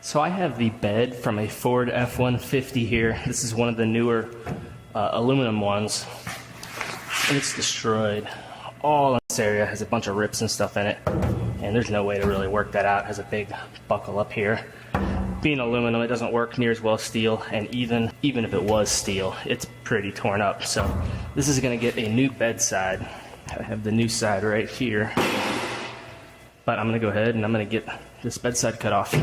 So I have the bed from a Ford F150 here. This is one of the newer aluminum ones. And it's destroyed. All in this area has a bunch of rips and stuff in it. And there's no way to really work that out. It has a big buckle up here. Being aluminum, it doesn't work near as well as steel. And even if it was steel, it's pretty torn up. So this is going to get a new bedside. I have the new side right here. But I'm going to go ahead and I'm going to get this bedside cut off.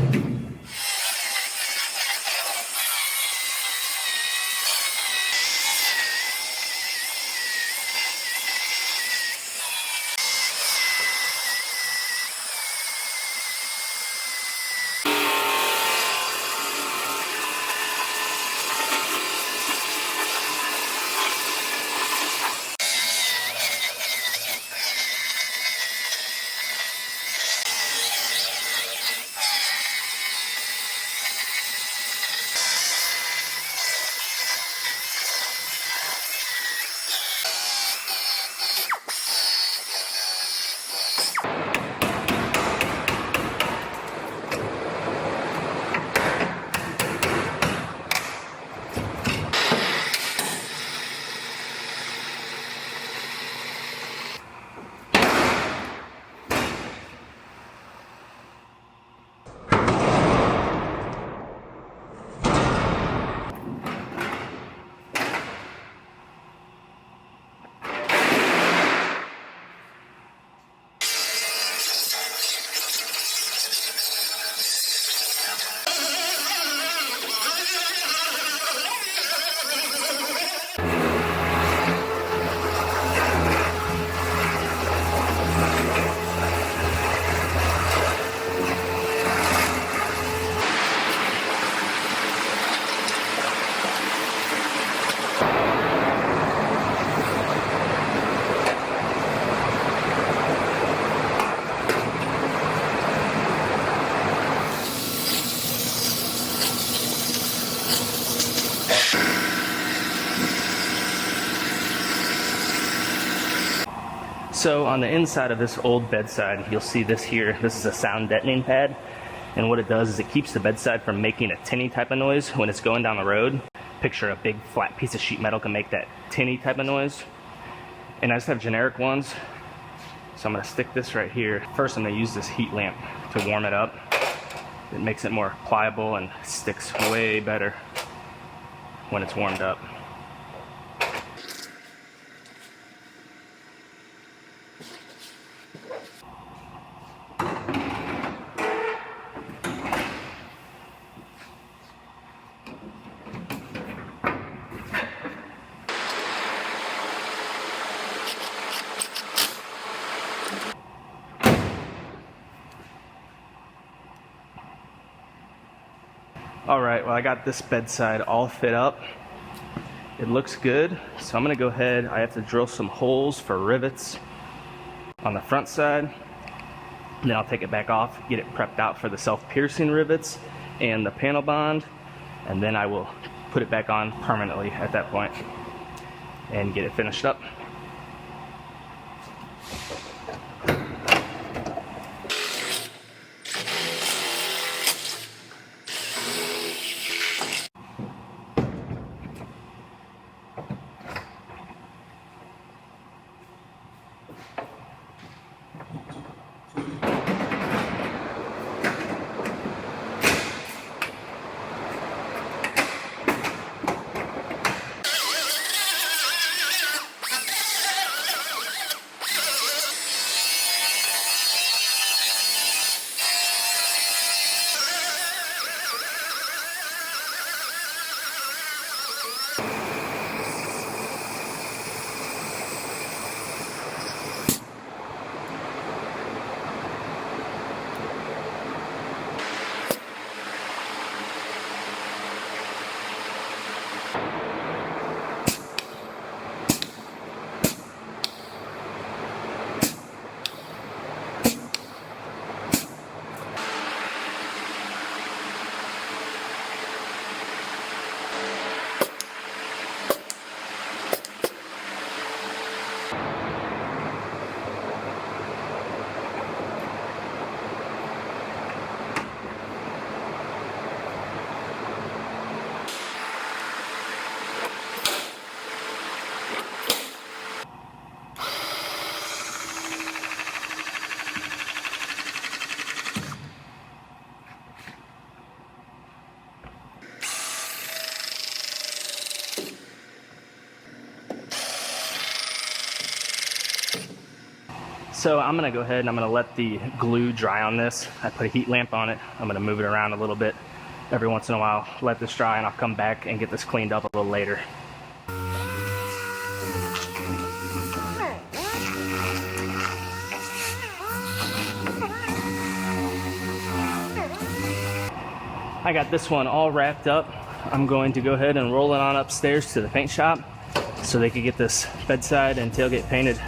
So on the inside of this old bedside, you'll see this here. This is a sound deadening pad. And what it does is it keeps the bedside from making a tinny type of noise when it's going down the road. Picture a big flat piece of sheet metal can make that tinny type of noise. And I just have generic ones. So I'm gonna stick this right here. First I'm gonna use this heat lamp to warm it up. It makes it more pliable and sticks way better when it's warmed up. Alright, well I got this bedside all fit up. It looks good, so I'm going to go ahead. I have to drill some holes for rivets on the front side. And then I'll take it back off, get it prepped out for the self-piercing rivets and the panel bond. And then I will put it back on permanently at that point and get it finished up. So I'm gonna go ahead and I'm gonna let the glue dry on this. I put a heat lamp on it. I'm gonna move it around a little bit every once in a while, let this dry, and I'll come back and get this cleaned up a little later. I got this one all wrapped up. I'm going to go ahead and roll it on upstairs to the paint shop so they can get this bedside and tailgate painted.